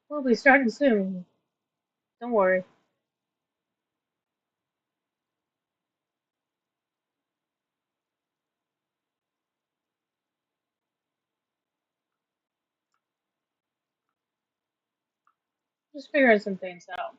We'll be starting soon. Don't worry. Just figuring some things out.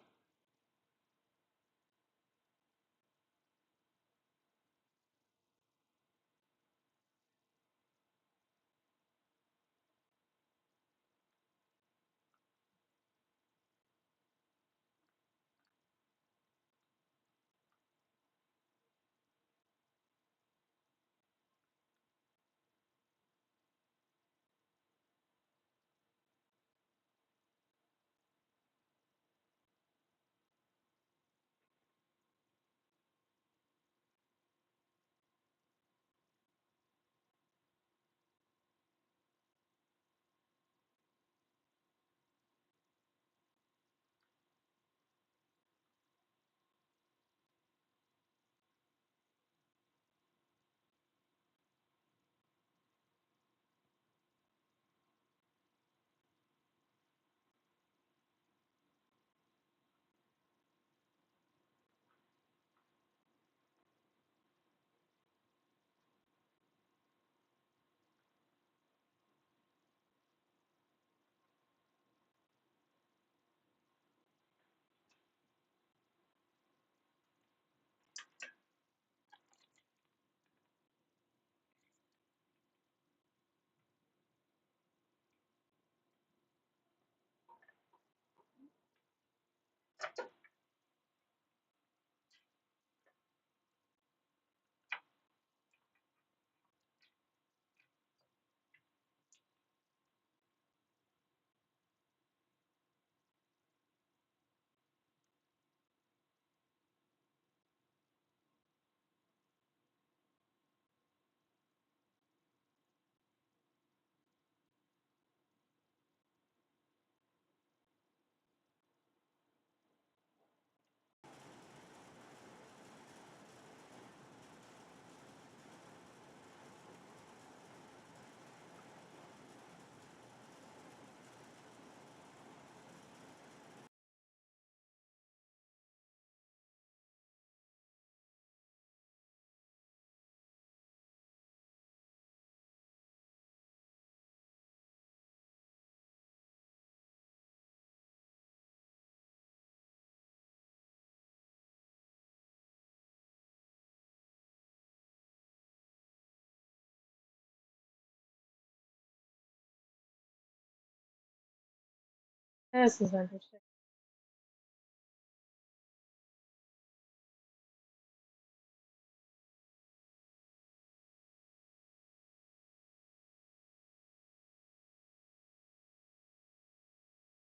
This is interesting.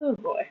Oh boy.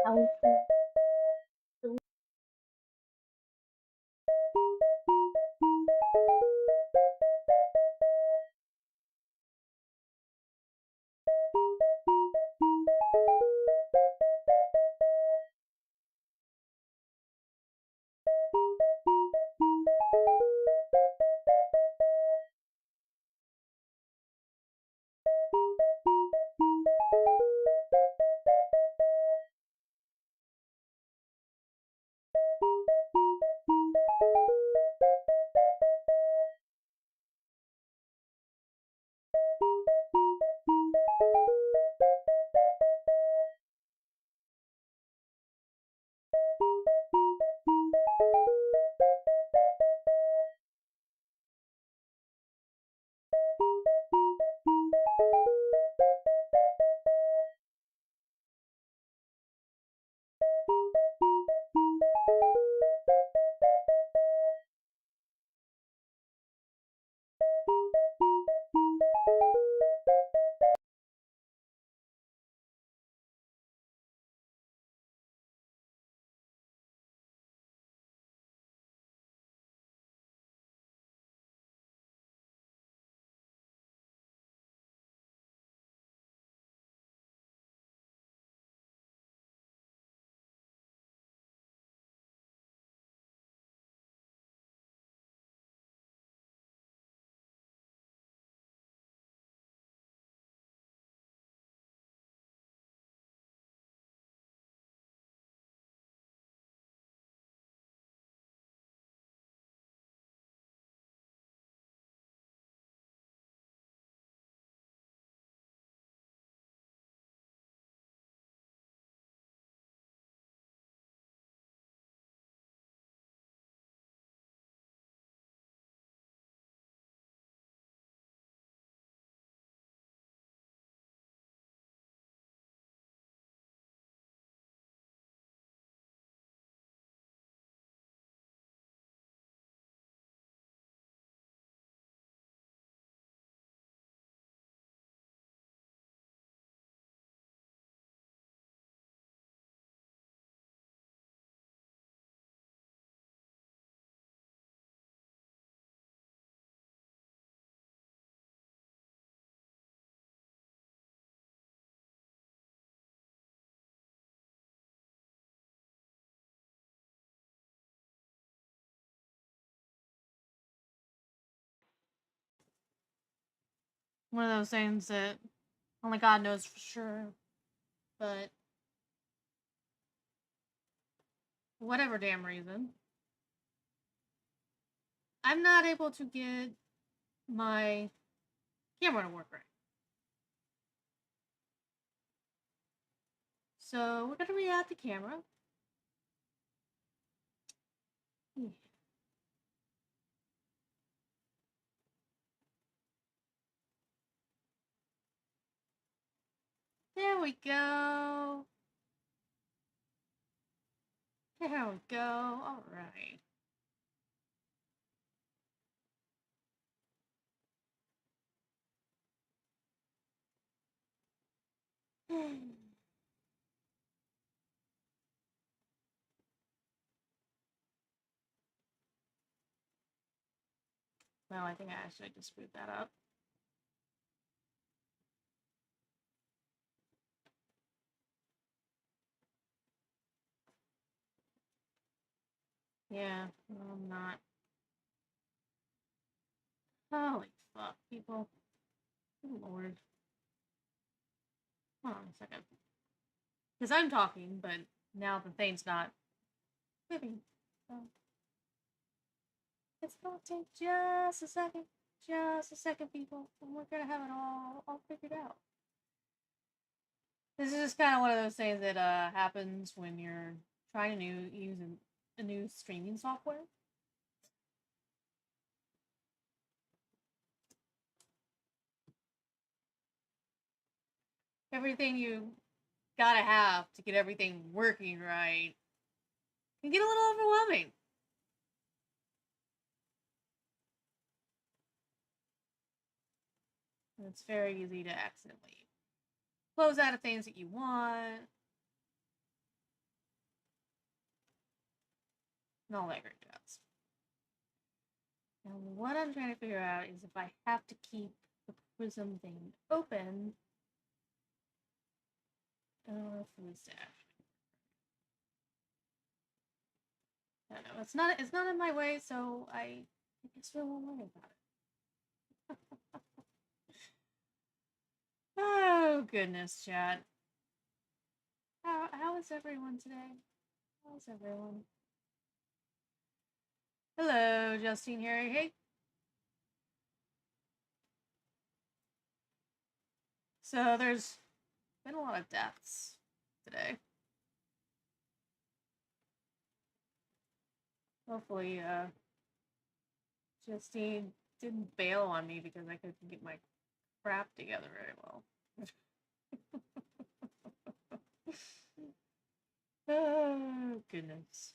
How to One of those things that only God knows for sure. But whatever damn reason, I'm not able to get my camera to work right. So we're gonna re-add the camera. There we go. There we go. All right. Well, I think I actually just screwed that up. Yeah, no, I'm not. Holy fuck, people. Good lord. Hold on a second. Because I'm talking, but now the thing's not moving. So it's gonna take just a second. Just a second, people. And we're gonna have it all figured out. This is just kind of one of those things that happens when you're trying to use a new streaming software. Everything you gotta have to get everything working right can get a little overwhelming. And it's very easy to accidentally close out of things that you want and all that great jazz. Now, what I'm trying to figure out is if I have to keep the Prism thing open for the stash. I don't know. It's not in my way, so I guess we won't worry about it. Oh goodness, chat. How is everyone today? How's everyone? Hello, Justine here. Hey. So there's been a lot of deaths today. Hopefully, Justine didn't bail on me because I couldn't get my crap together very well. Oh goodness.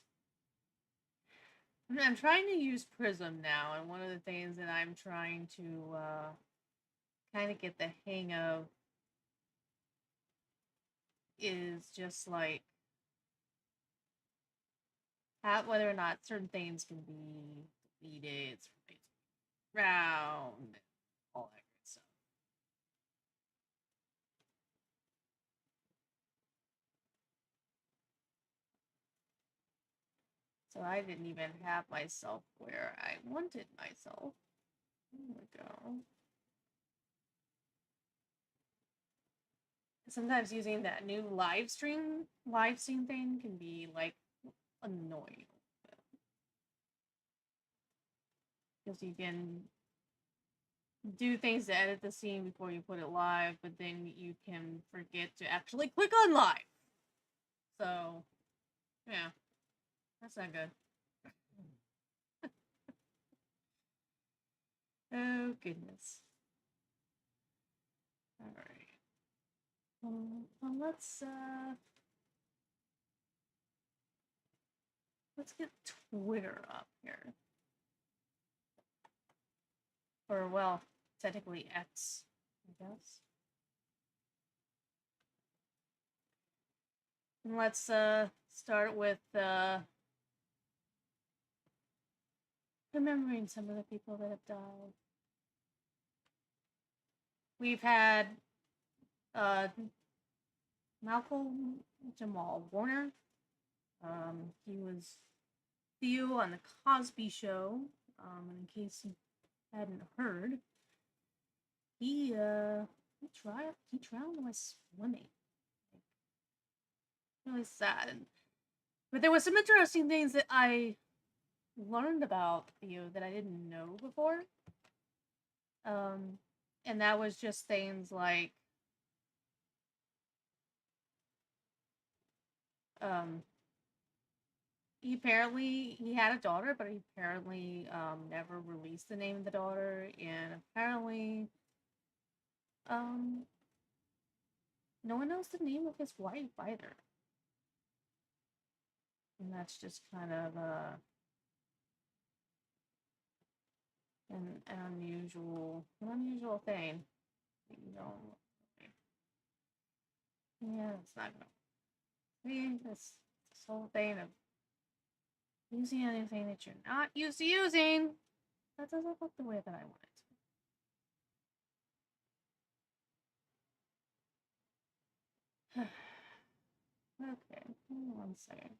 I'm trying to use Prism now, and one of the things that I'm trying to kind of get the hang of is just like whether or not certain things can be deleted, around, all that good stuff. So I didn't even have myself where I wanted myself. There we go. Sometimes using that new live stream thing can be like annoying because you can do things to edit the scene before you put it live, but then you can forget to actually click on live. So, yeah, that's not good. Oh goodness. All right. Well, let's get Twitter up here. Or well, technically X, I guess. And let's start with remembering some of the people that have died. We've had Malcolm Jamal Warner. He was Theo on the Cosby Show. In case you hadn't heard, he drowned while swimming. Really sad. But there was some interesting things that I learned about Theo that I didn't know before. And that was just things like he had a daughter, but he apparently never released the name of the daughter, and apparently no one knows the name of his wife either. And that's just kind of an unusual thing. You know, yeah, it's not gonna. I mean, this whole thing of using anything that you're not used to using. That doesn't look the way that I want it to. Okay, 1 second.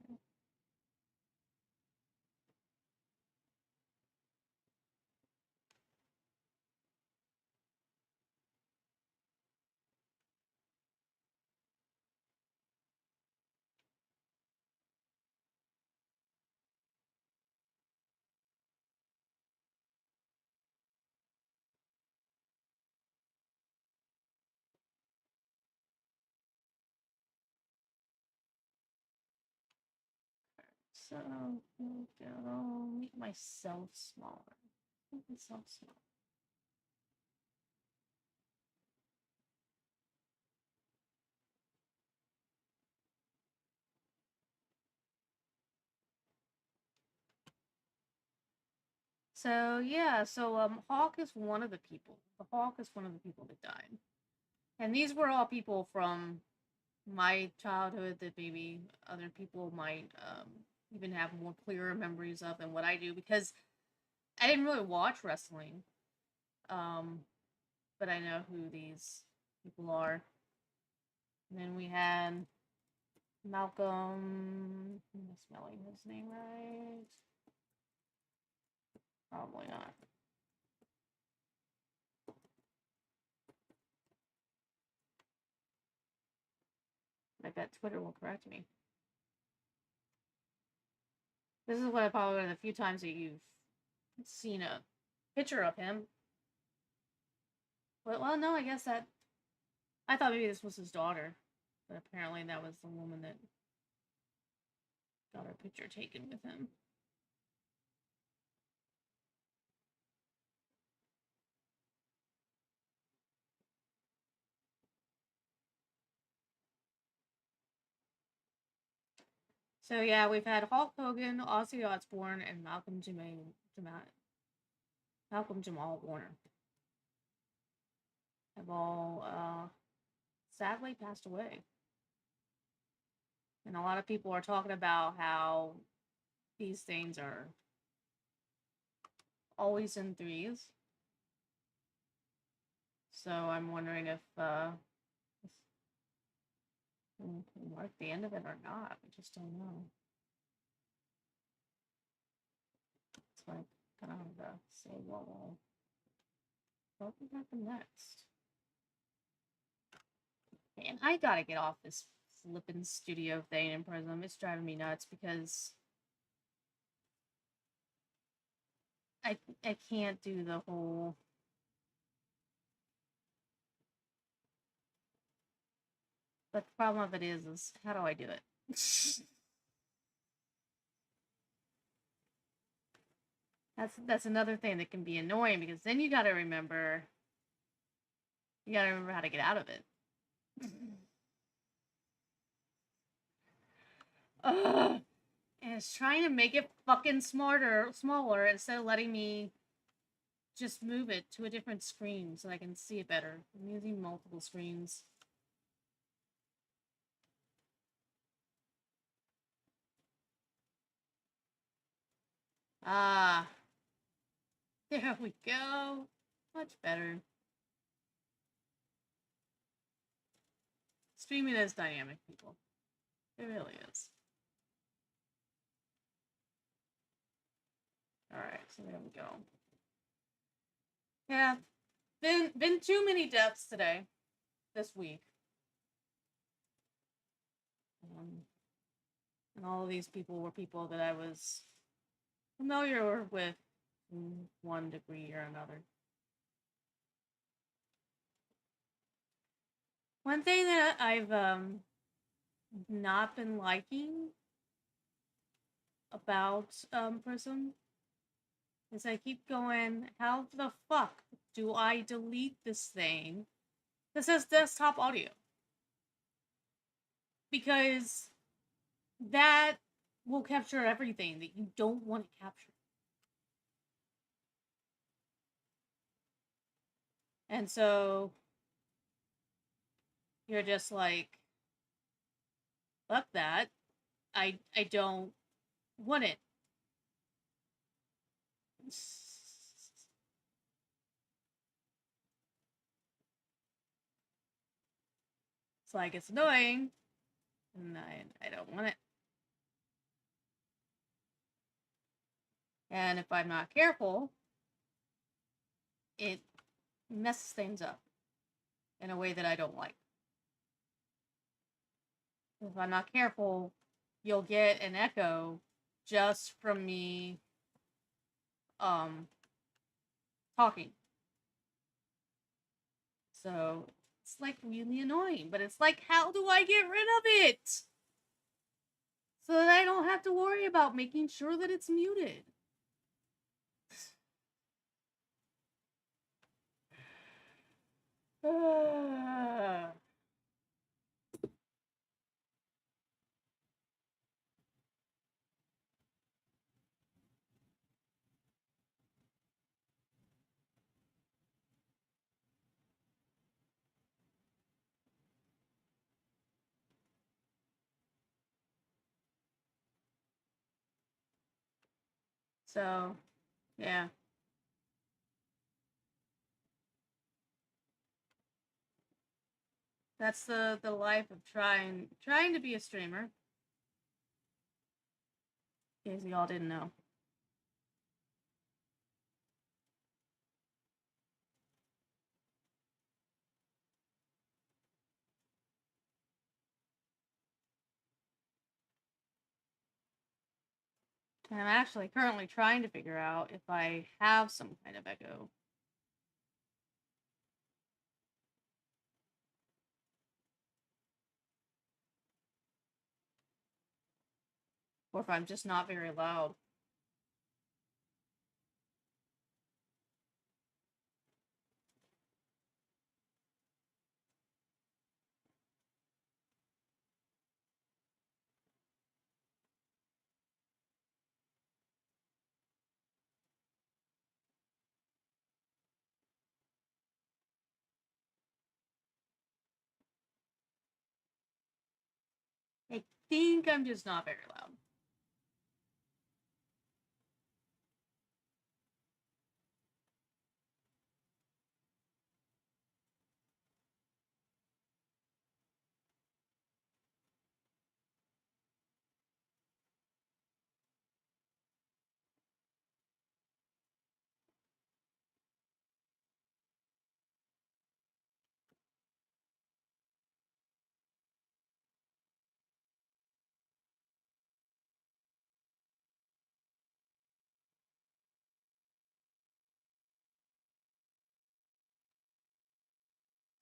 So, I'll make myself smaller. Make myself smaller. So yeah, Hawk is one of the people. The Hawk is one of the people that died, and these were all people from my childhood that maybe other people might even have more clearer memories of than what I do because I didn't really watch wrestling, um, but I know who these people are. And then we had Malcolm. Am I spelling his name right? Probably not. I bet Twitter will correct me. This is what I probably one of the few times that you've seen a picture of him. Well, no, I guess that I thought maybe this was his daughter, but apparently that was the woman that got her picture taken with him. So yeah, we've had Hulk Hogan, Ozzy Osbourne, and Malcolm Jamal Warner have all sadly passed away. And a lot of people are talking about how these things are always in threes. So I'm wondering if we'll mark the end of it or not. We just don't know. It's like kind of the say what will happen next. Man, I gotta get off this flippin' studio thing in Prism. It's driving me nuts because I can't do the whole. But the problem of it is how do I do it? That's another thing that can be annoying because then you gotta remember how to get out of it. Ugh. And it's trying to make it fucking smaller instead of letting me just move it to a different screen so I can see it better. I'm using multiple screens. Ah, there we go. Much better. Streaming is dynamic, people. It really is. Alright, so there we go. Yeah. Been too many deaths today. This week. And all of these people were people that I was familiar with in one degree or another. One thing that I've not been liking about Prism is I keep going, how the fuck do I delete this thing that says desktop audio? Because that will capture everything that you don't want to capture. And so you're just like, fuck that. I don't want it. It's like it's annoying, and I don't want it. And if I'm not careful, it messes things up in a way that I don't like. If I'm not careful, you'll get an echo just from me um talking. So it's like really annoying, but it's like, how do I get rid of it? So that I don't have to worry about making sure that it's muted. So, yeah. That's the life of trying to be a streamer. In case y'all didn't know. And I'm actually currently trying to figure out if I have some kind of echo. Or if I'm just not very loud. I think I'm just not very loud.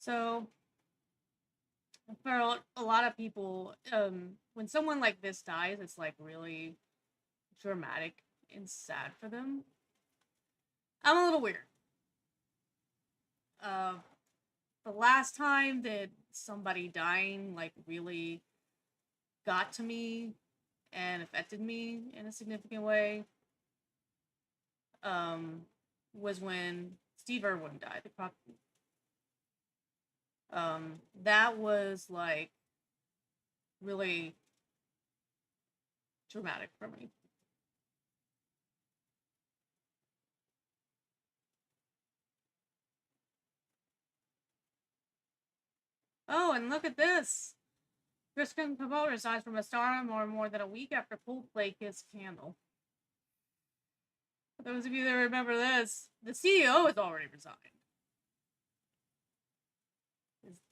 So for a lot of people, when someone like this dies, it's like really dramatic and sad for them. I'm a little weird. Uh, the last time that somebody dying like really got to me and affected me in a significant way um, was when Steve Irwin died. That was like really dramatic for me. Oh, and look at this. Kristen Cavell resigns from a star more than a week after Coldplay kissed Candle. For those of you that remember this, the CEO has already resigned.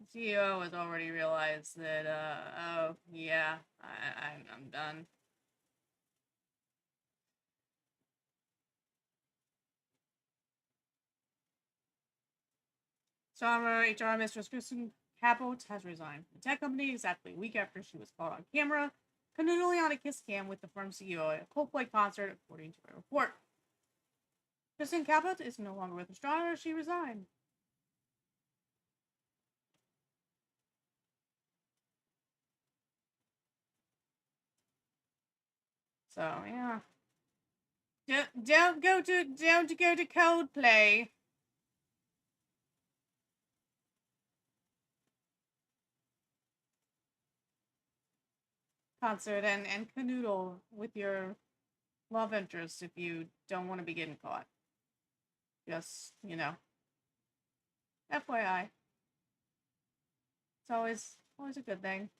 The CEO has already realized that, oh, yeah, I'm done. Summer HR Mistress Kristen Capote has resigned from the tech company exactly a week after she was caught on camera, canoodling on a kiss cam with the firm's CEO at a Coldplay concert, according to a report. Kristen Capote is no longer with Astronomer. She resigned. So yeah, don't go to Coldplay concert and canoodle with your love interest if you don't want to be getting caught. Just FYI. It's always Always a good thing.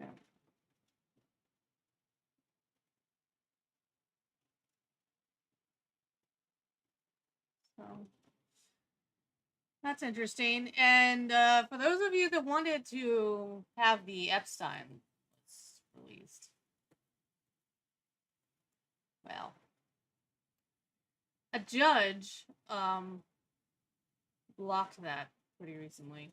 Yeah. So that's interesting. And for those of you that wanted to have the Epstein list released, well, a judge blocked that pretty recently.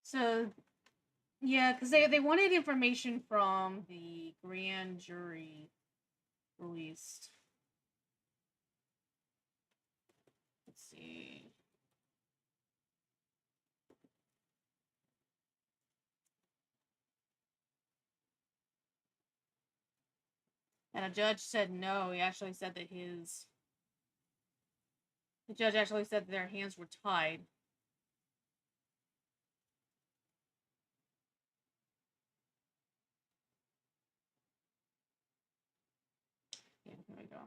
So yeah, because they wanted information from the grand jury released. Let's see. And a judge said no. He actually said that the judge actually said that their hands were tied. Yeah, here we go.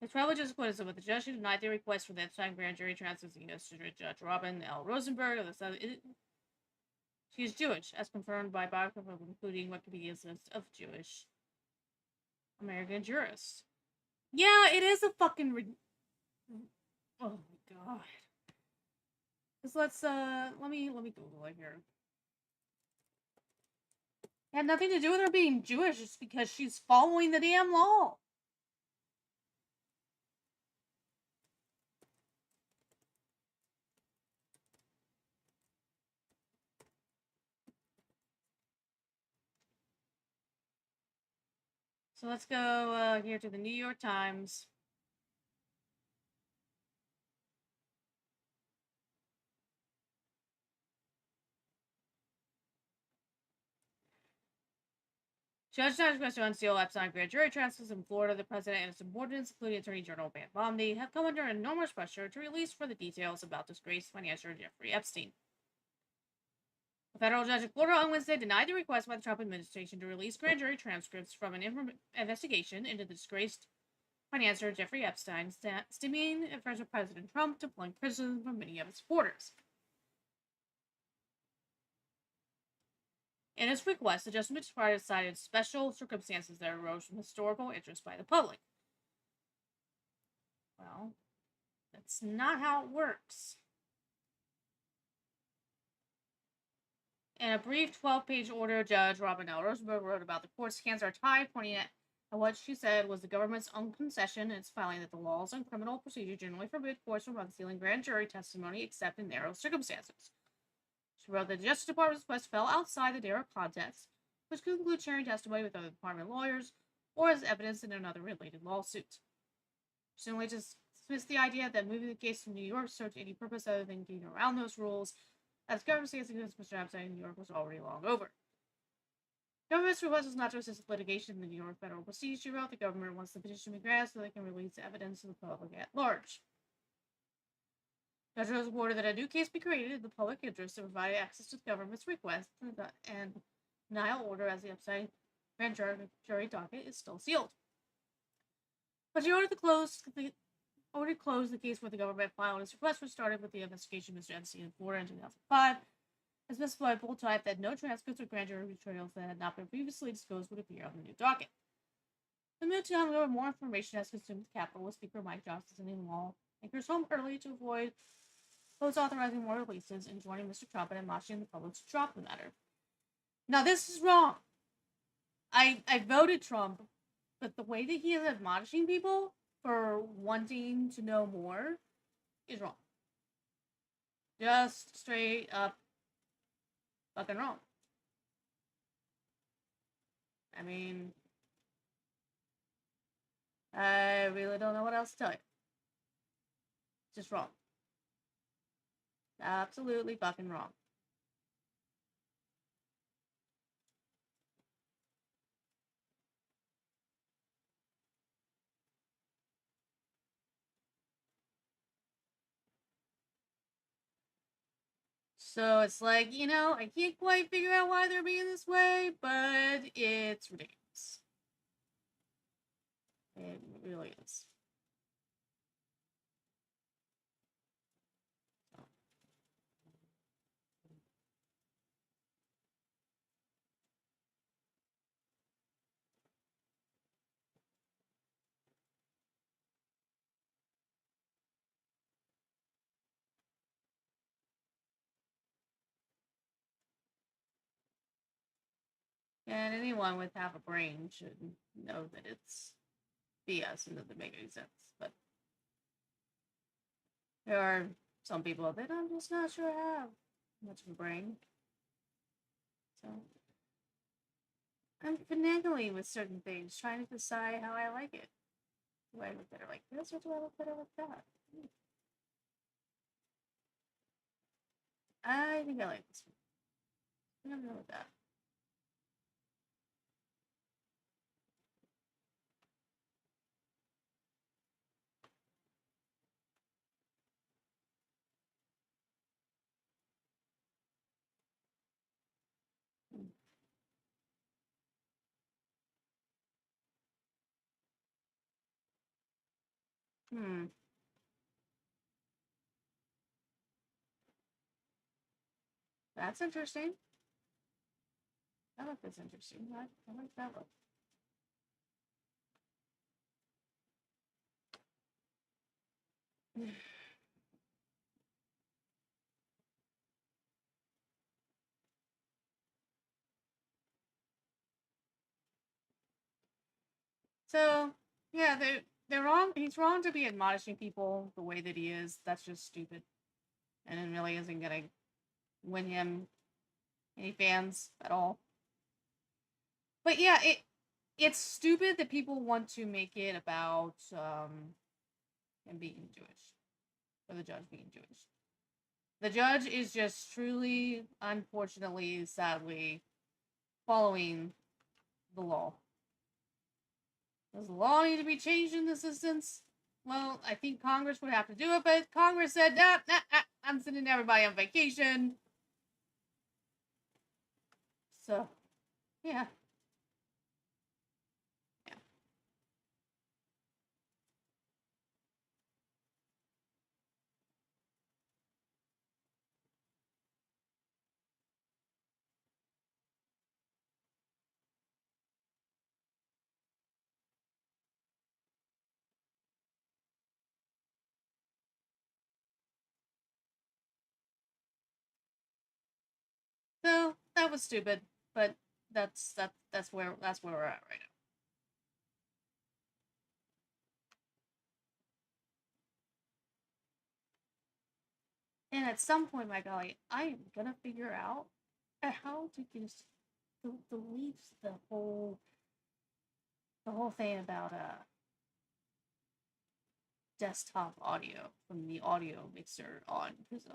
It's probably just coincidence, but the judge who denied the request for the Epstein grand jury transfers against Judge Robin L. Rosenberg of the South. She is Jewish, as confirmed by biographers, including Wikipedia's list of Jewish American jurists. Yeah, it is a fucking. Oh my god. Cause let me Google it here. It had nothing to do with her being Jewish. It's because she's following the damn law. So let's go here to the New York Times. Judge Times request to unseal Epstein grand jury transfers in Florida. The president and his subordinates, including Attorney General Van Bomney, have come under enormous pressure to release further details about disgraced financier Jeffrey Epstein. A federal judge in Florida on Wednesday denied the request by the Trump administration to release grand jury transcripts from an investigation into the disgraced financier Jeffrey Epstein, stemming from President Trump to blunt criticism from many of his supporters. In his request, the Justice Department cited special circumstances that arose from historical interest by the public. Well, that's not how it works. In a brief 12-page order, Judge Robin L. Rosenberg wrote about the court's hands are tied, pointing at what she said was the government's own concession in its filing that the laws and criminal procedure generally forbid courts from unsealing grand jury testimony except in narrow circumstances. She wrote that the Justice Department's request fell outside the narrow context, which could include sharing testimony with other department lawyers or as evidence in another related lawsuit. She simply dismissed the idea that moving the case to New York served any purpose other than getting around those rules, as government stance against Mr. Epstein in New York was already long over. Government's request was not to assist litigation in the New York federal proceedings. She wrote the government wants the petition to be granted so they can release evidence to the public at large. Judge Rose ordered that a new case be created in the public interest to provide access to the government's request, and denial order as the Epstein grand jury docket is still sealed. But she already closed the case with the government filed its request was started with the investigation of Mr. Epstein in Florida in 2005. As specified, bold type that no transcripts or grand jury materials that had not been previously disclosed would appear on the new docket. The move to however more information has consumed the Capitol with Speaker Mike Johnson in lawmakers home early to avoid votes authorizing more releases and joining Mr. Trump and admonishing the public to drop the matter. Now this is wrong. I voted Trump, but the way that he is admonishing people for wanting to know more is wrong. Just straight up fucking wrong. I mean, I really don't know what else to tell you. Just wrong. Absolutely fucking wrong. So it's like, I can't quite figure out why they're being this way, but it's ridiculous. It really is. And anyone with half a brain should know that it's BS and doesn't make any sense. But there are some people that I'm just not sure have much of a brain. So I'm finagling with certain things, trying to decide how I like it. Do I look better like this or do I look better like that? I think I like this one. I'm gonna go with that. Hmm. That's interesting. That look is interesting. I like that look. So yeah, they're wrong. He's wrong to be admonishing people the way that he is. That's just stupid, and it really isn't gonna win him any fans at all. But yeah, it's stupid that people want to make it about him being Jewish or the judge being Jewish. The judge is just truly, unfortunately, sadly, following the law. Does the law need to be changed in this instance? Well, I think Congress would have to do it, but Congress said, nah, nah, nah, I'm sending everybody on vacation. So, yeah. Yeah. So that was stupid, but that's where we're at right now. And at some point, my golly, I am gonna figure out how to just delete the whole thing about desktop audio from the audio mixer on because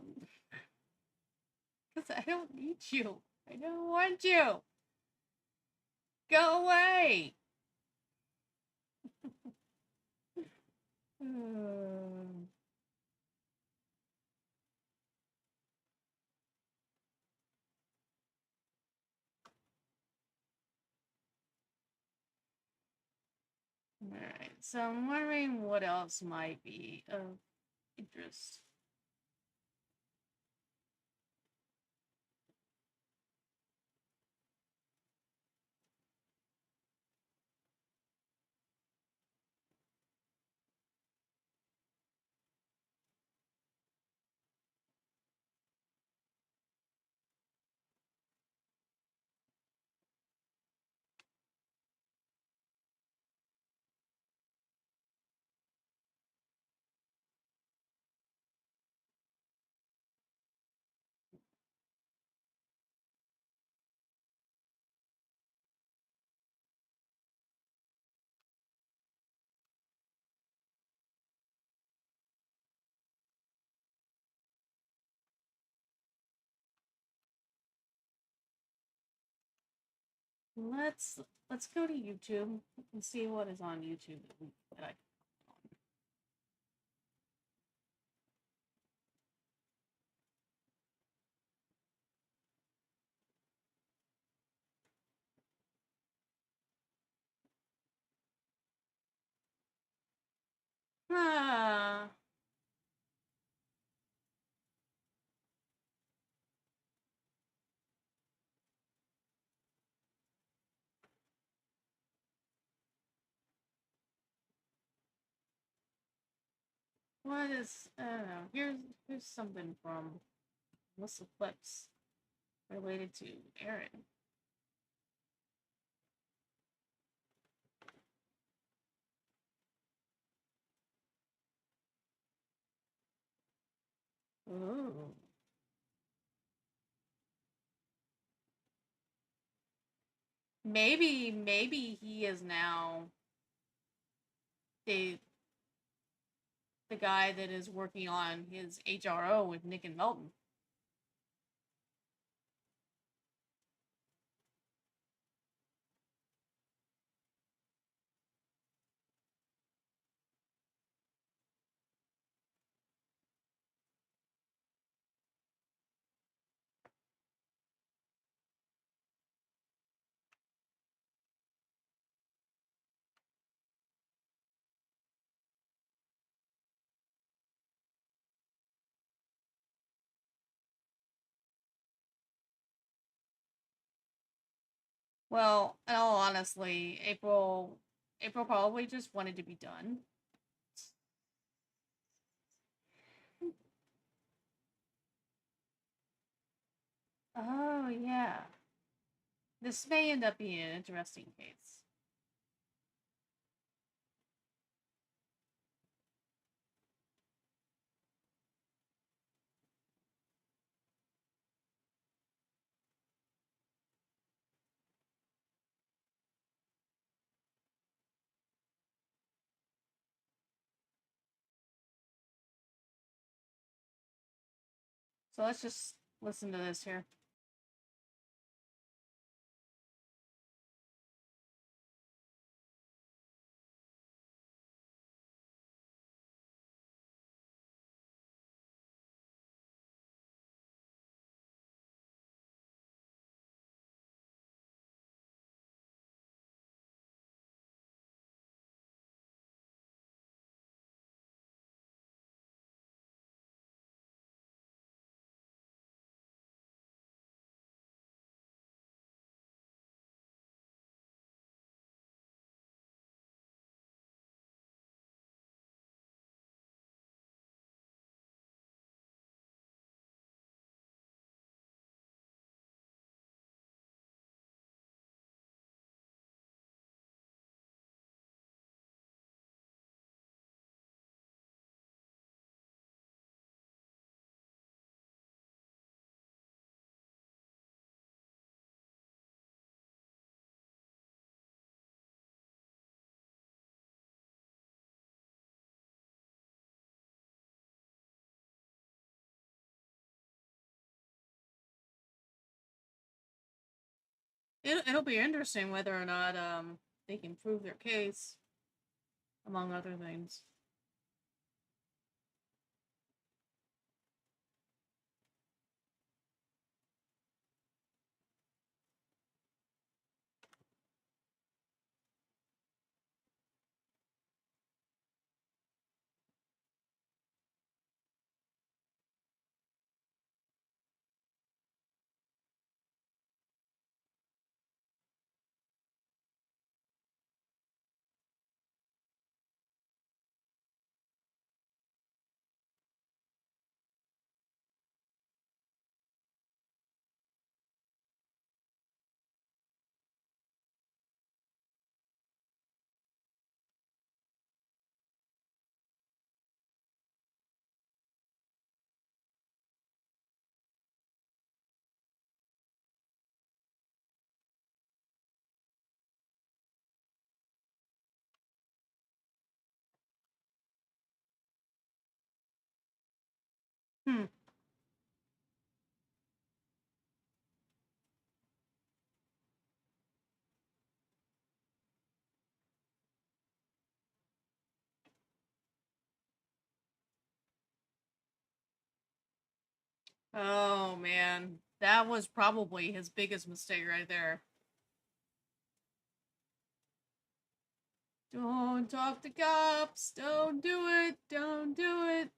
I don't need you. I don't want you. Go away. Alright, so I'm wondering what else might be of interest. Let's let's go to YouTube and see what is on YouTube that I Ah, what is I don't know. Here's something from what's the clips related to Aaron. Ooh. Maybe he is now the the guy that is working on his HRO with Nick and Melton. Well, in all honestly, April probably just wanted to be done. Oh yeah. This may end up being an interesting case. So let's just listen to this here. It'll be interesting whether or not they can prove their case, among other things. Hmm. Oh man, that was probably his biggest mistake right there. Don't talk to cops. Don't do it. Don't do it.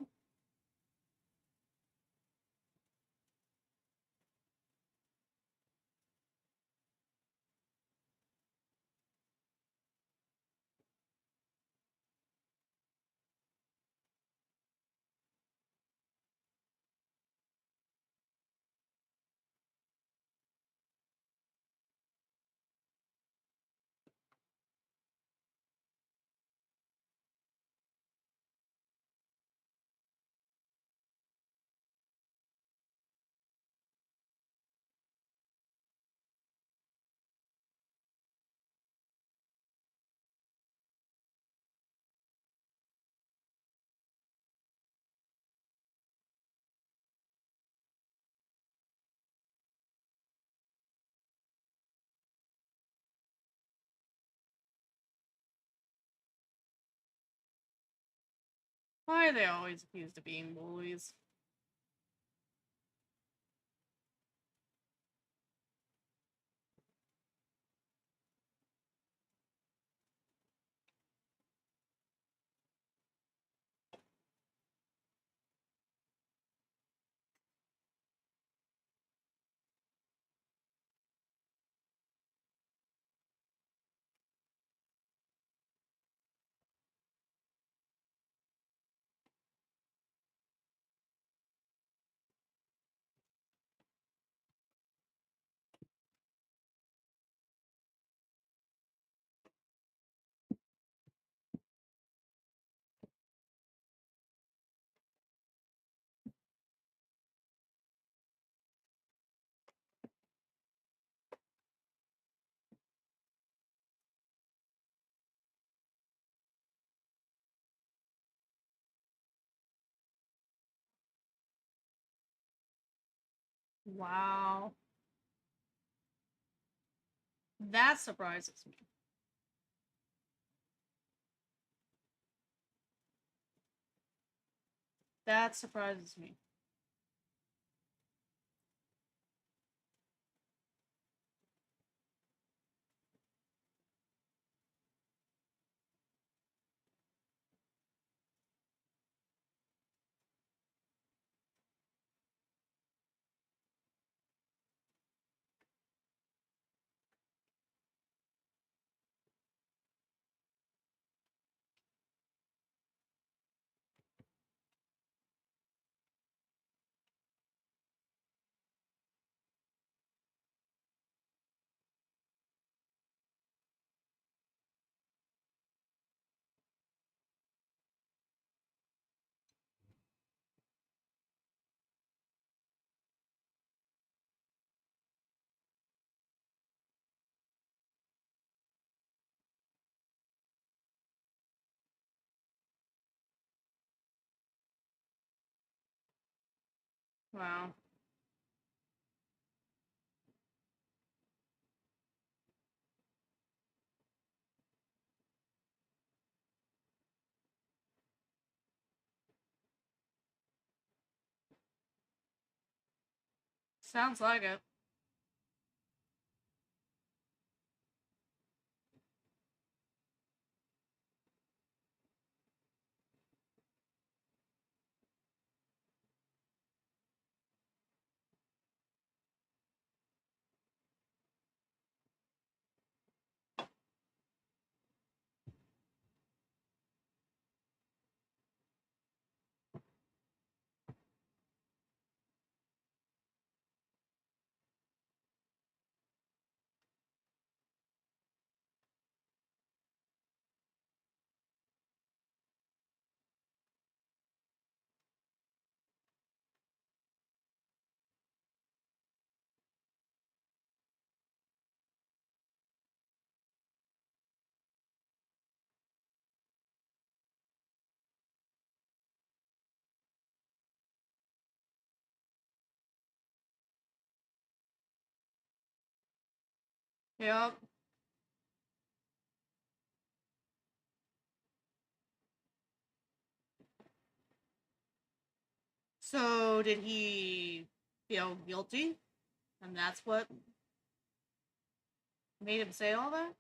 Why are they always accused of being bullies? Wow. That surprises me. That surprises me. Wow. Sounds like it. Yep. So did he feel guilty? And that's what made him say all that?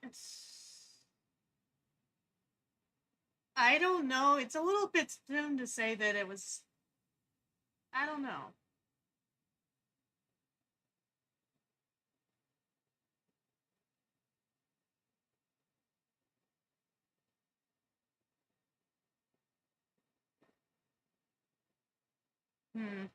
It's... I don't know. It's a little bit soon to say that it was. I don't know. Hmm.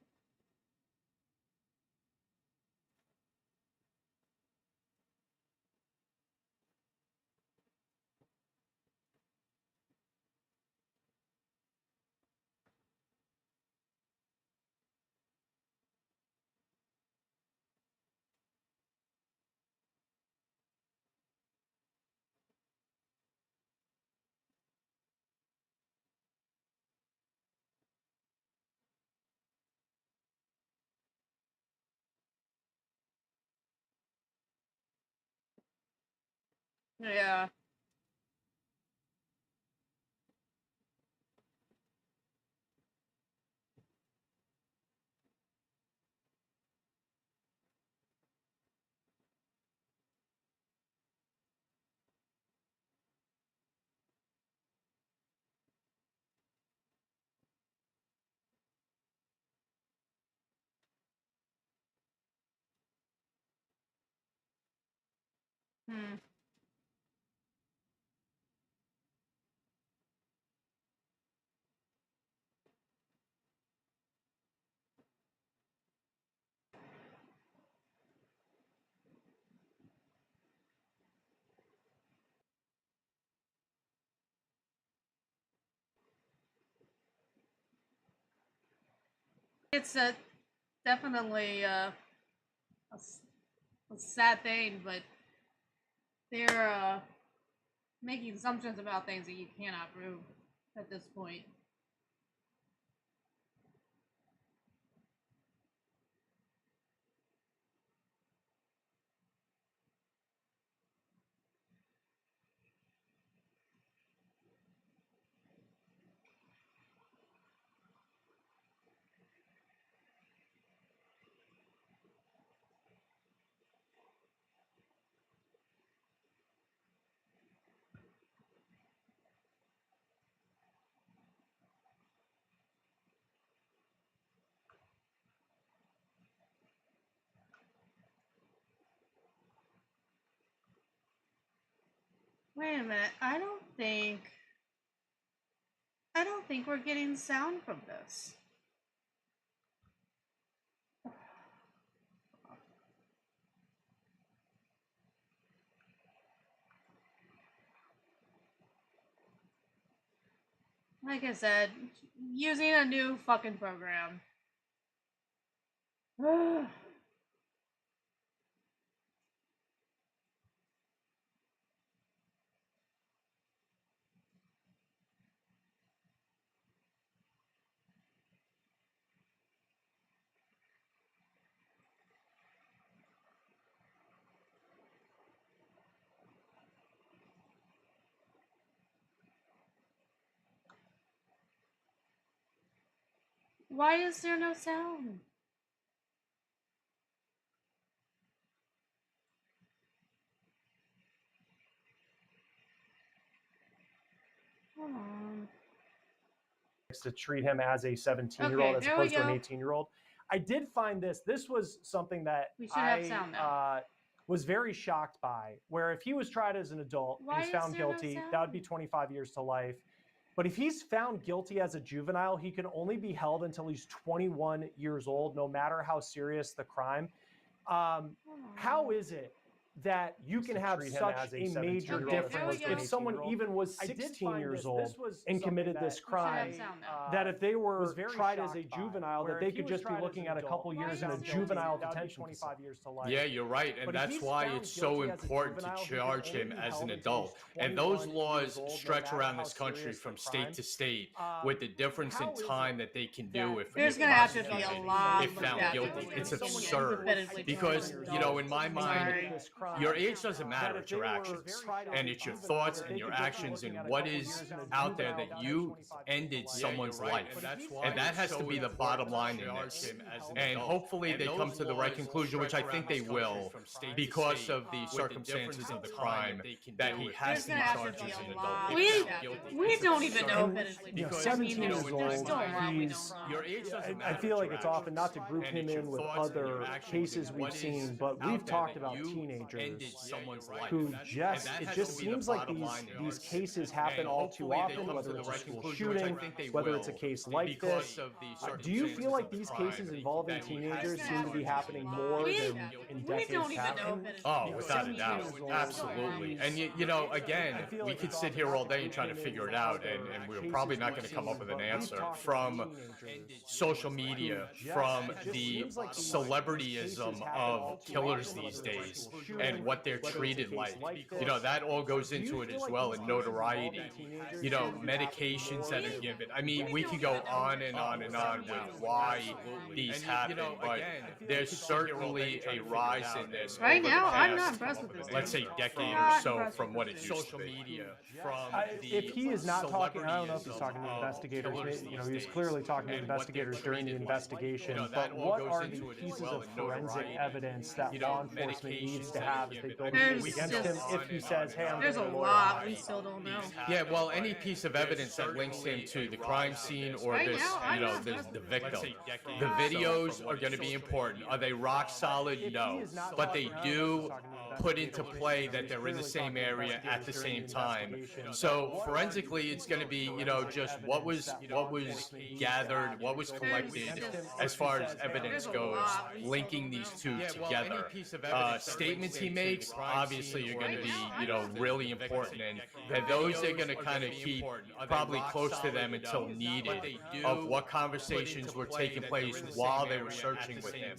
Yeah. Hmm. It's a definitely a sad thing, but they're making assumptions about things that you cannot prove at this point. Wait a minute. I don't think we're getting sound from this. Like I said, using a new fucking program. Why is there no sound? to treat him as a 17-year-old as there we opposed to an go. 18-year-old. I did find this was something that We should have sound now. was very shocked by, where if he was tried as an adult Why and he's is found there no guilty, sound? that would be 25 years to life. But if he's found guilty as a juvenile, he can only be held until he's 21 years old, no matter how serious the crime. How is it that you can have such a major difference if someone even was 16 years old and committed this crime, that if they were tried as a juvenile, that they could just be looking at a couple years in a juvenal detention facility? Yeah, you're right. And that's why it's so important to charge him as an adult. And those laws stretch around this country from state to state with the difference in time that they can do if There's if gonna have to be a prosecuted, lot if found looked at guilty. before It's they can absurd. definitively Because, charge you know, in my mind, Sorry. your age doesn't matter, it's your actions. And it's your thoughts and your actions and what is out there that you ended someone's life. And that has to be the bottom line in this. And hopefully they come to the right conclusion, which I think they will, because of the circumstances of the crime, that he has to be charged as an adult. We don't even know And, definitively. 17 there's years old, still a lot we he's, don't know. Your age doesn't I matter, feel like your it's often not to actions. group And him it's your in with thoughts and your other actions cases and we've what is seen, but out we've there talked that about you teenagers ended someone's life. who And just, that it has just to be the seems like bottom line in these this. cases happen And all too hopefully they often, come whether to it's the a right school conclusion, which I shooting, think they whether it's a will, case like because this. of the Do you feel like circumstances these of the cases crime involving that he has teenagers to seem to be charge happening as an more adult? than in We decades don't even past? know And, if it's Oh, you know, without a 17 doubt. years old, Absolutely. he's- And you know, again, I feel we like could it's sit often here not all to day and group try to him in figure with it out, other and we're cases probably not we've going to come up seen, with an but we've answer talked from about teenagers social media, who just- from it just the seems like these celebrityism cases happen all of too killers often, these whether it's a days school and shooting, what they're whether it's a treated case like. like You know, this. that all goes Do you into it feel as like well, these and cases notoriety. involving teenagers You know, seem to be happening medications more that are than- given. I mean, we could go on and on and on with why these happen, but there's certainly a rise in this Right over now, the I'm not past, impressed with this let's say, dude. decade or Not so impressed from with what this it dude. used to be. From If he is not talking, I don't know if he's talking to celebrityism of investigators. killers You know, these he was days clearly talking to and what they're investigators during the treated like. investigation. You know, that But all what goes are the into it as pieces well, of and forensic notoriety. evidence that You know, law enforcement needs to medications have that as are they go given. to There's use against just- him if he says, "Hey, I'm There's a getting lawyer lot on we my still don't know. Yeah, well, any piece of evidence that links him to the crime scene or Right this, now, I'm you know, not the impressed with victim. this. The videos are going to be important. Are they rock solid? No. But they do put into play that they're in the same area at the same time. So forensically, it's going to be, you know, just what was gathered, what was collected as far as evidence goes, linking these two together. Statements he makes obviously are going to be, you know, really important, and those they're going to kind of keep probably close to them until needed, of what conversations were taking place while they were searching with him.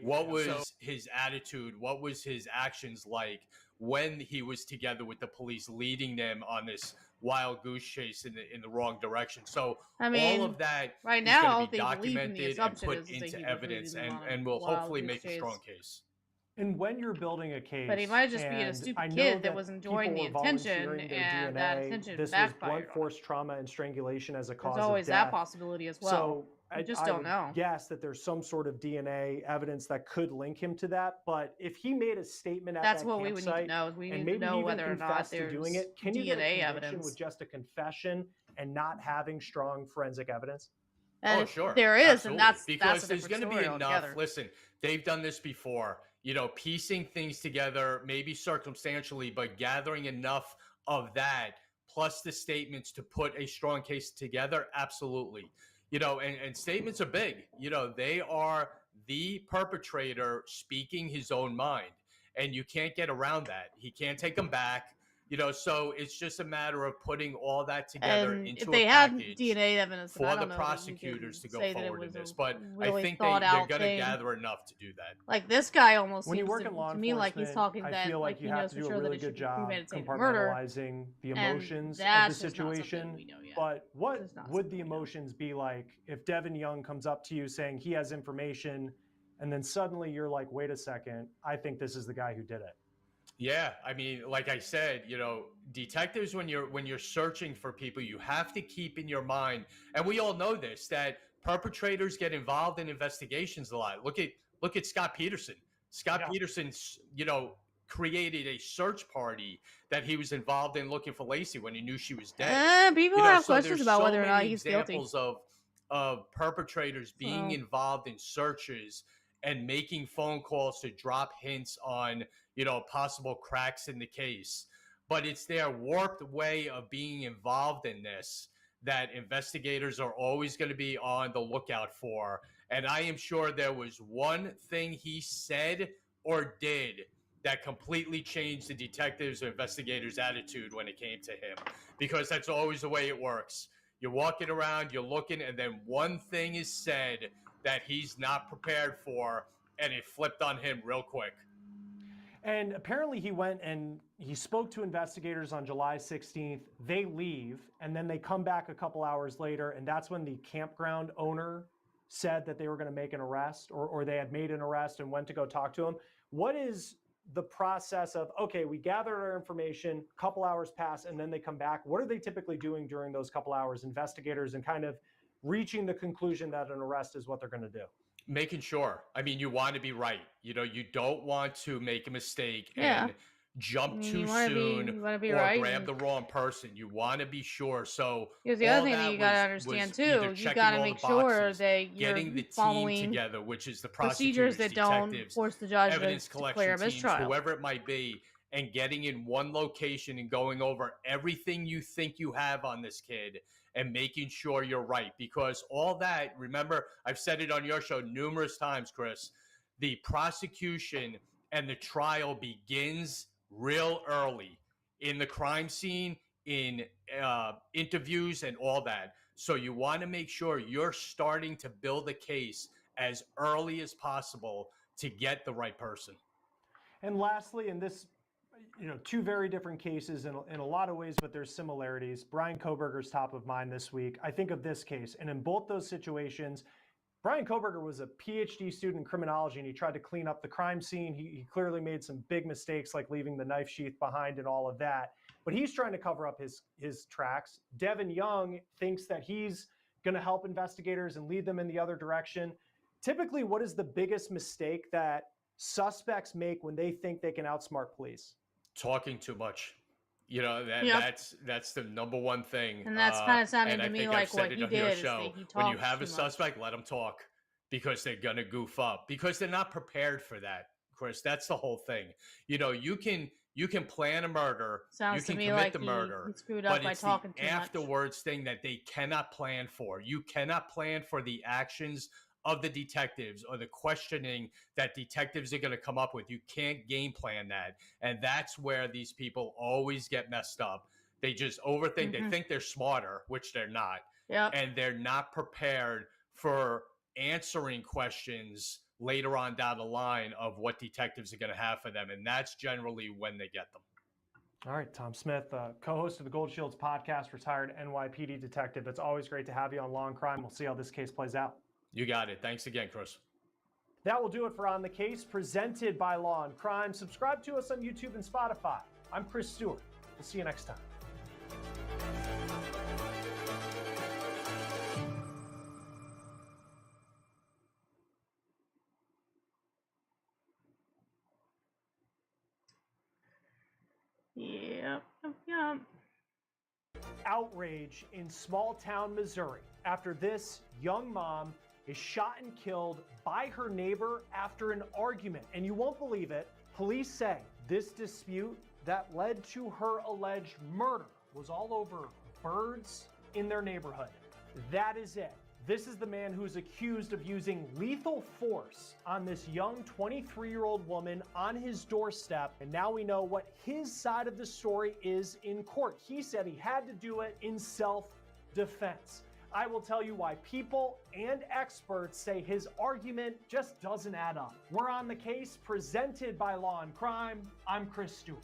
What was his attitude? What was his actions like when he was together with the police, leading them on this wild goose chase in the wrong direction? So I mean, all of that right is now, going to be they believe in the documented and assumption put is that he into was evidence, leading them on a and will wild hopefully goose make a chase. strong case. And when you're building a case, But he might just be a and stupid I know kid that was enjoying the people were attention, volunteering their and that DNA, attention this was backfired blunt on force trauma and strangulation as a cause There's always of death. that possibility as well. So We just I don't would know. guess that there's some sort of DNA evidence that could link him to that. But if he made a statement at That's that what we would need to campsite, know. Is we and need maybe to know he even whether or not confessed to there's doing it, can you get a DNA conviction evidence. with just a confession and not having strong forensic evidence? And Oh, sure. there is, Absolutely. and that's because a there's different going to be story enough. altogether. Listen, they've done this before. You know, piecing things together, maybe circumstantially, but gathering enough of that plus the statements to put a strong case together. Absolutely. You know, and statements are big. You know, they are the perpetrator speaking his own mind, and you can't get around that. He can't take them back. You know, so it's just a matter of putting all that together And into if they a have package DNA evidence, then I for the don't know that you prosecutors can to go say that it forward in was a this. But really I think thought they're out going to thing. gather enough to do that. Like this guy almost When you seems work in law to me like he's enforcement, talking I that feel like he you have knows to for do a sure that really it should good be job premeditated murder. compartmentalizing the And emotions of the that's just not something situation. we know yet. But what Just not would something the we know. emotions be like if Devin Young comes up to you saying he has information, and then suddenly you're like, wait a second, I think this is the guy who did it? Yeah, I mean, like I said, you know, detectives, when you're searching for people, you have to keep in your mind, and we all know this, that perpetrators get involved in investigations a lot. Look at Scott Peterson. Scott Peterson's, you know, created a search party that he was involved in looking for Lacey when he knew she was dead. People have questions about whether or not he's guilty. Examples of perpetrators being involved in searches and making phone calls to drop hints on, possible cracks in the case. But it's their warped way of being involved in this that investigators are always going to be on the lookout for. And I am sure there was one thing he said or did that completely changed the detectives or investigators' attitude when it came to him, because that's always the way it works. You're walking around, you're looking, and then one thing is said that he's not prepared for, and it flipped on him real quick. And apparently he went and he spoke to investigators on July 16th. They leave, and then they come back a couple hours later, and that's when the campground owner said that they were going to make an arrest, or they had made an arrest and went to go talk to him. What is the process of, okay, we gathered our information, a couple hours pass, and then they come back? What are they typically doing during those couple hours, investigators, and kind of reaching the conclusion that an arrest is what they're going to do? Making sure. I mean, you want to be right. You don't want to make a mistake and jump too soon or grab the wrong person. You want to be sure. So here's the other thing that you got to understand too. You got to make sure that you're getting the following team together, which is the procedures that don't force the judge evidence to declare a mistrial, whoever it might be, and getting in one location and going over everything you think you have on this kid and making sure you're right. Because all that, remember, I've said it on your show numerous times, Chris, the prosecution and the trial begins real early in the crime scene, in interviews and all that. So you want to make sure you're starting to build a case as early as possible to get the right person. And lastly, in this, two very different cases in a lot of ways, but there's similarities. Brian Kohberger's top of mind this week. I think of this case, and in both those situations, Brian Kohberger was a PhD student in criminology, and he tried to clean up the crime scene. He clearly made some big mistakes, like leaving the knife sheath behind and all of that. But he's trying to cover up his tracks. Devin Young thinks that he's going to help investigators and lead them in the other direction. Typically, what is the biggest mistake that suspects make when they think they can outsmart police? Talking too much. That's the number one thing. And that's kind of sounding to me like what he did. When you have a suspect, let them talk, because they're going to goof up, because they're not prepared for that, Chris. That's the whole thing. You can plan a murder. Sounds you can commit the murder. He screwed up by talking too much. Afterwards thing that they cannot plan for. You cannot plan for the actions of the detectives or the questioning that detectives are going to come up with. You can't game plan that. And that's where these people always get messed up. They just overthink. They think they're smarter, which they're not. Yep. And they're not prepared for answering questions later on down the line of what detectives are going to have for them. And that's generally when they get them. All right, Tom Smith, co-host of the Gold Shields podcast, retired NYPD detective. It's always great to have you on Law and Crime. We'll see how this case plays out. You got it. Thanks again, Chris. That will do it for On the Case, presented by Law and Crime. Subscribe to us on YouTube and Spotify. I'm Chris Stewart. We'll see you next time. Yep. Outrage in small town Missouri after this young mom is shot and killed by her neighbor after an argument. And you won't believe it, police say this dispute that led to her alleged murder was all over birds in their neighborhood. That is it. This is the man who's accused of using lethal force on this young 23-year-old woman on his doorstep. And now we know what his side of the story is in court. He said he had to do it in self-defense. I will tell you why people and experts say his argument just doesn't add up. We're On the Case, presented by Law and Crime. I'm Chris Stewart.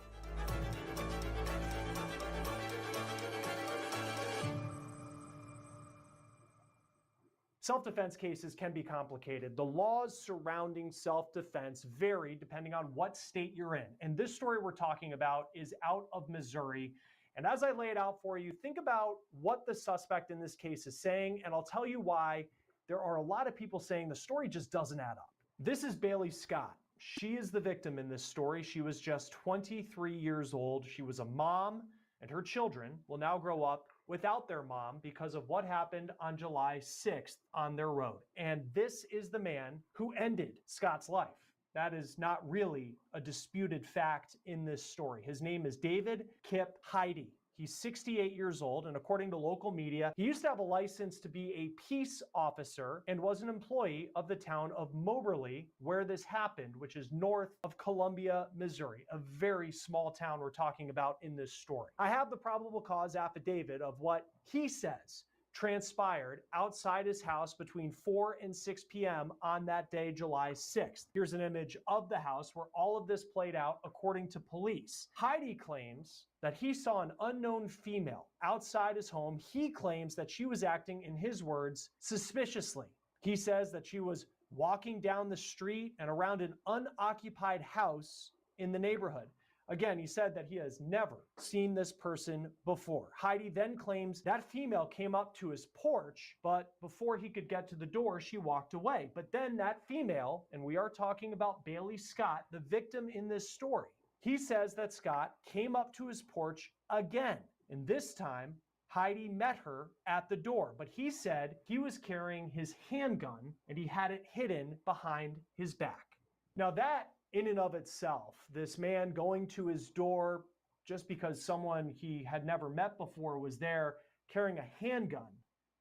Self-defense cases can be complicated. The laws surrounding self-defense vary depending on what state you're in. And this story we're talking about is out of Missouri. And as I lay it out for you, think about what the suspect in this case is saying, and I'll tell you why there are a lot of people saying the story just doesn't add up. This is Bailey Scott. She is the victim in this story. She was just 23 years old. She was a mom, and her children will now grow up without their mom because of what happened on July 6th on their road. And this is the man who ended Scott's life. That is not really a disputed fact in this story. His name is David Kip Heidi. He's 68 years old, and according to local media, he used to have a license to be a peace officer and was an employee of the town of Moberly, where this happened, which is north of Columbia, Missouri, a very small town we're talking about in this story. I have the probable cause affidavit of what he says transpired outside his house between 4 and 6 p.m. on that day, July 6th. Here's an image of the house where all of this played out according to police. Heidi claims that he saw an unknown female outside his home. He claims that she was acting, in his words, suspiciously. He says that she was walking down the street and around an unoccupied house in the neighborhood. Again, he said that he has never seen this person before. Heidi then claims that female came up to his porch, but before he could get to the door, she walked away. But then that female, and we are talking about Bailey Scott, the victim in this story, he says that Scott came up to his porch again. And this time, Heidi met her at the door, but he said he was carrying his handgun and he had it hidden behind his back. Now that in and of itself, this man going to his door just because someone he had never met before was there carrying a handgun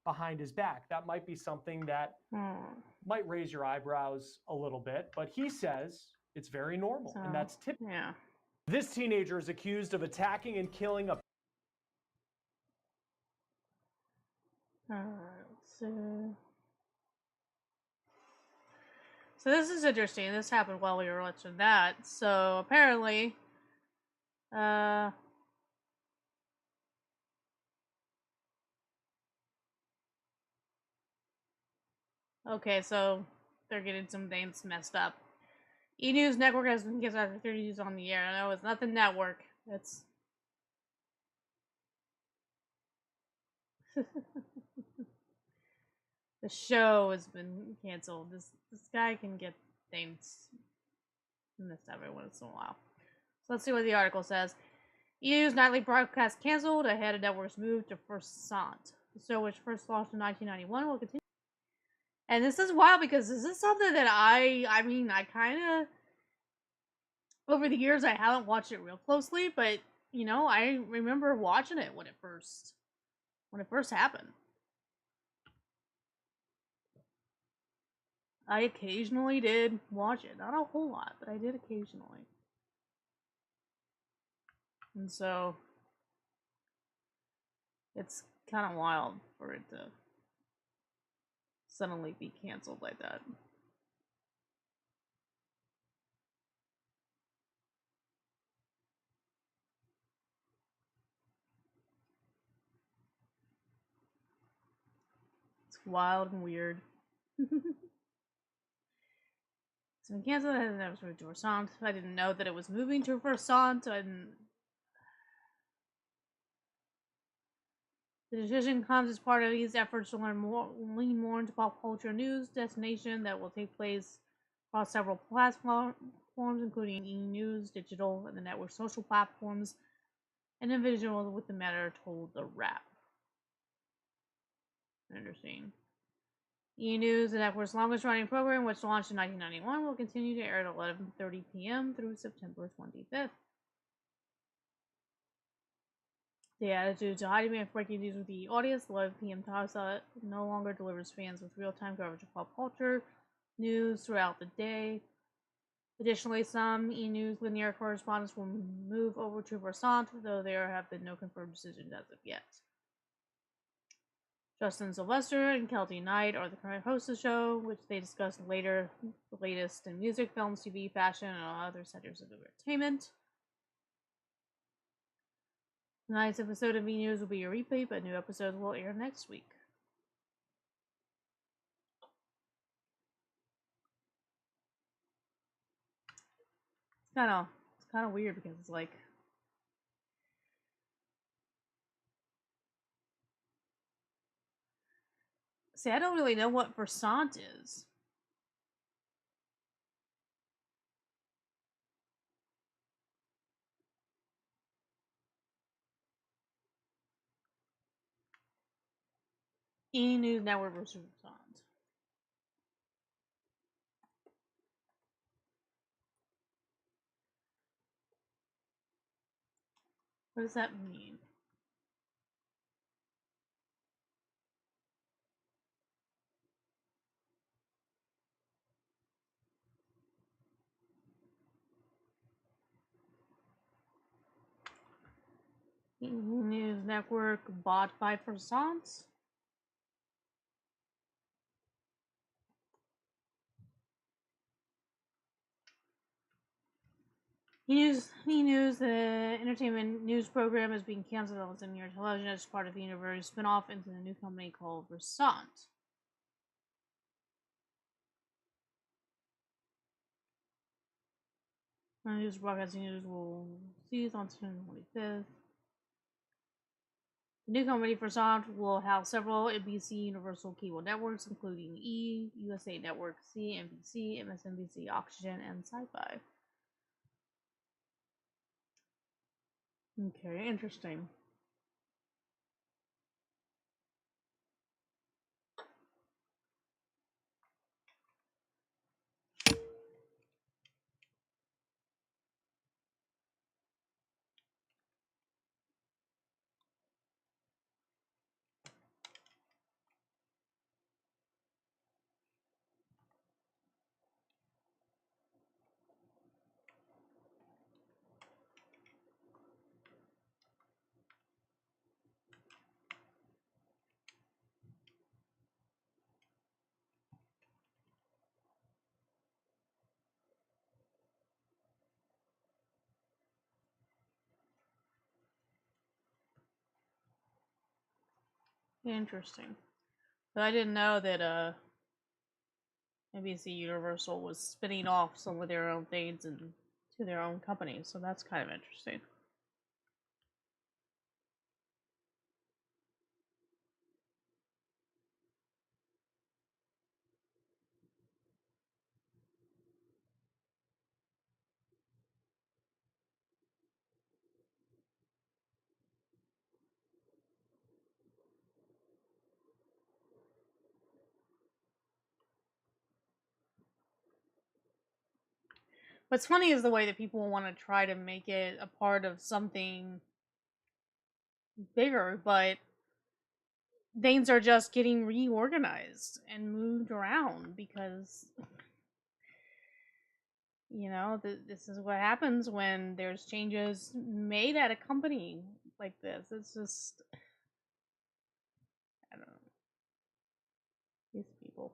behind his back, that might be something that might raise your eyebrows a little bit, but he says it's very normal, and that's typical. Yeah. This teenager is accused of attacking and killing a So this is interesting. This happened while we were watching that. So apparently, okay, so they're getting some things messed up. E-News Network has been given after 30 years on the air. I know it's not the network. It's the show has been canceled. This guy can get things messed up every once in a while. So let's see what the article says. E-News nightly broadcast canceled ahead of network's move to Versant. The show, which first launched in 1991, will continue. And this is wild because this is something that I kind of, over the years, I haven't watched it real closely, but, you know, I remember watching it when it first happened. I occasionally did watch it. Not a whole lot, but I did occasionally. And so, it's kind of wild for it to suddenly be canceled like that. It's wild and weird. So canceled, and that was moved to Versant. I didn't know that it was moving to Versant. The decision comes as part of these efforts to learn lean more into pop culture news destination that will take place across several platforms, including E! News, digital, and the network's social platforms. An individual with the matter told The Wrap. Interesting. E! News, the network's longest-running program, which launched in 1991, will continue to air at 11:30 p.m. through September 25th. The attitude to Heidi Man breaking news with the audience, the 11 p.m. time slot no longer delivers fans with real-time coverage of pop culture news throughout the day. Additionally, some E! News linear correspondents will move over to Versant, though there have been no confirmed decisions as of yet. Justin Sylvester and Kelty Knight are the current hosts of the show, which they discuss later, the latest in music, films, TV, fashion, and other sectors of entertainment. Tonight's episode of E! News will be a replay, but new episodes will air next week. It's kind of weird because it's like, see, I don't really know what Versant is. E News Network versus Versant. What does that mean? E News Network bought by Versant? E News, the entertainment news program, is being canceled on linear television as part of the Universe spin-off into the new company called Versant. News broadcasting news will cease on September 25th. The new company Versant will have several NBC Universal cable networks, including E, USA Network, CNBC, MSNBC, Oxygen, and Sci-Fi. Okay, interesting. Interesting. But I didn't know that NBC Universal was spinning off some of their own things and to their own companies, so that's kind of interesting. What's funny is the way that people want to try to make it a part of something bigger, but things are just getting reorganized and moved around because, this is what happens when there's changes made at a company like this. It's just, I don't know. These people.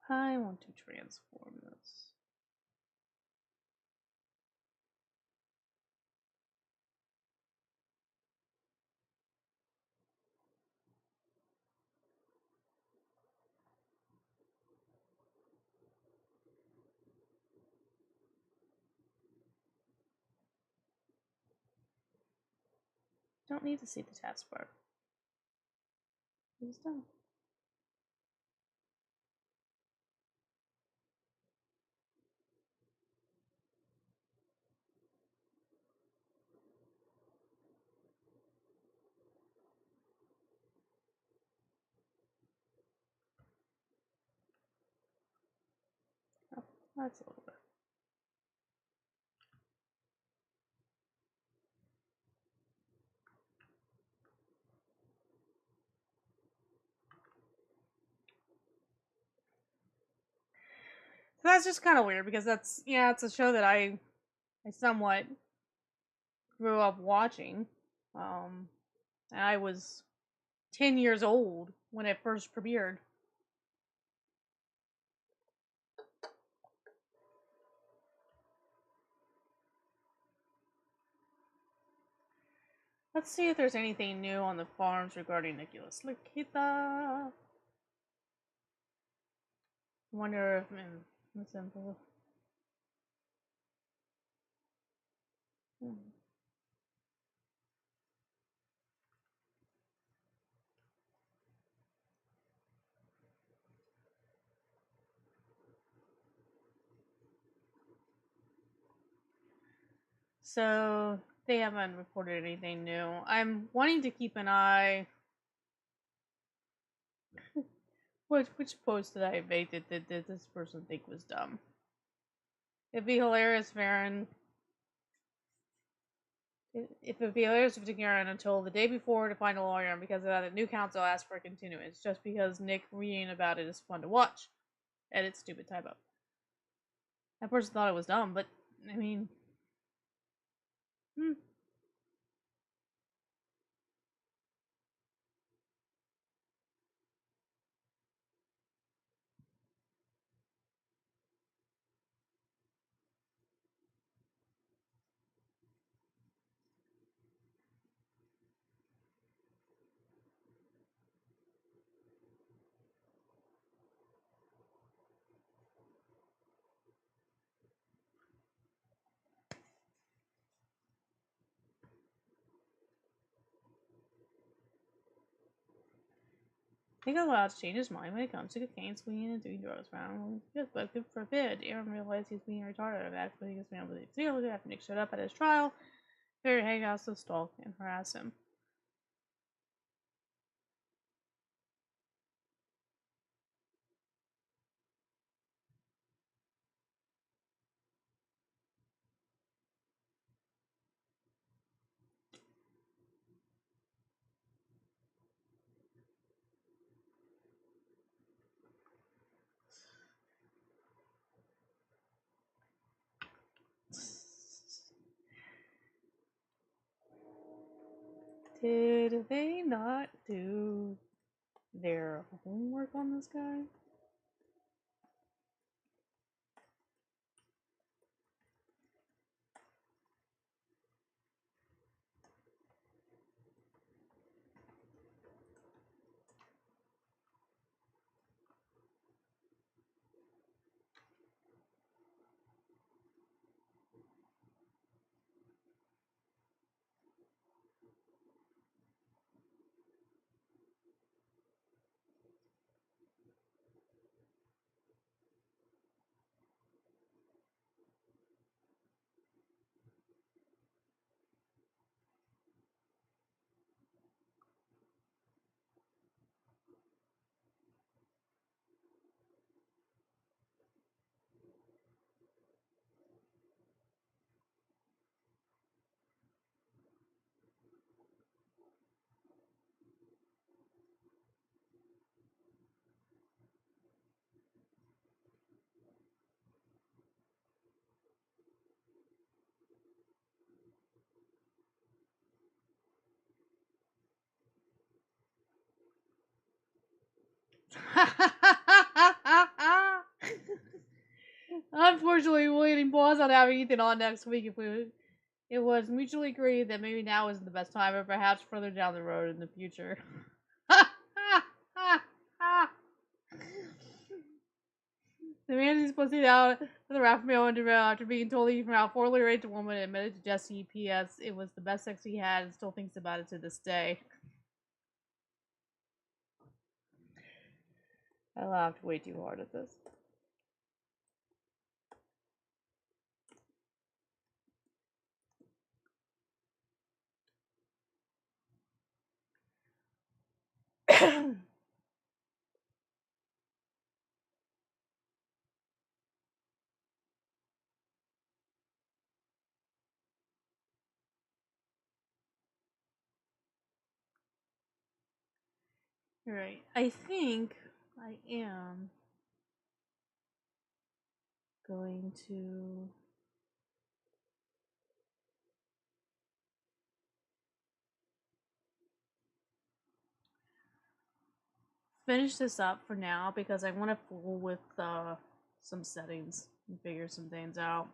I want to transform this. Don't need to see the taskbar. It's done. Oh, that's a little bit. That's just kind of weird because it's a show that I somewhat grew up watching. And I was 10 years old when it first premiered. Let's see if there's anything new on the forums regarding Nicholas Lakita. Wonder if simple. So they haven't reported anything new. I'm wanting to keep an eye. Which post did I make that this person think was dumb? It'd be hilarious, Farron. If it'd be hilarious if Aaron until the day before to find a lawyer, and because of that, the new counsel asked for a continuance, just because Nick reading about it is fun to watch. Edit stupid typo. That person thought it was dumb, but I mean, I think allowed to change his mind when it comes to cocaine, swinging, and doing drugs around. Yes, but good forbid. Aaron realized he's being retarded and actually his man with the after Nick showed up at his trial. Barry Haghouse to stalk and harass him. Did they not do their homework on this guy? Unfortunately, we're waiting pause on having Ethan on next week if it was mutually agreed that maybe now isn't the best time, or perhaps further down the road in the future. The man who's pussy out to the rap mail after being told he from out poorly raped a woman admitted to Jesse P.S. It was the best sex he had and still thinks about it to this day. I laughed way too hard at this. Right. I think I am going to finish this up for now because I want to fool with some settings and figure some things out.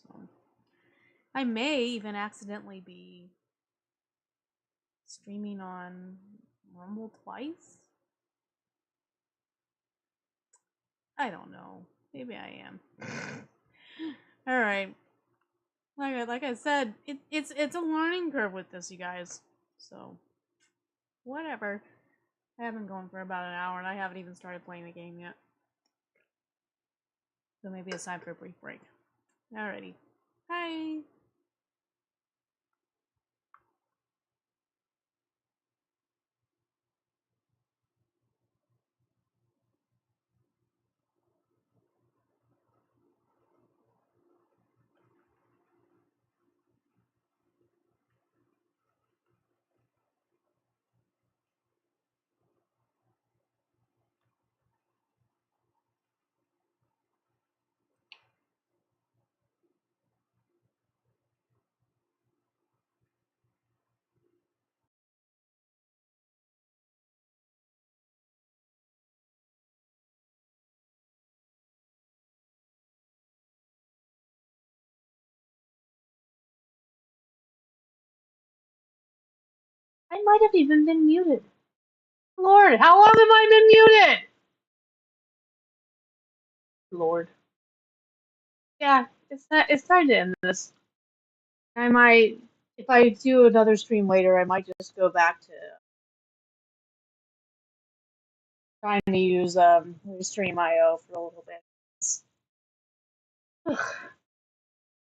So I may even accidentally be streaming on Rumble twice. I don't know. Maybe I am. All right. Like I said, it's a learning curve with this, you guys. So whatever. I have been going for about an hour, and I haven't even started playing the game yet. So maybe it's time for a brief break. Alrighty. Bye. I might have even been muted. Lord, how long have I been muted? Lord. Yeah, it's time to end this. I might, if I do another stream later, I might just go back to trying to use Stream.io for a little bit. Ugh,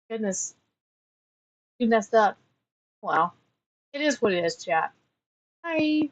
goodness, you messed up. Well, it is what it is, chat. Bye.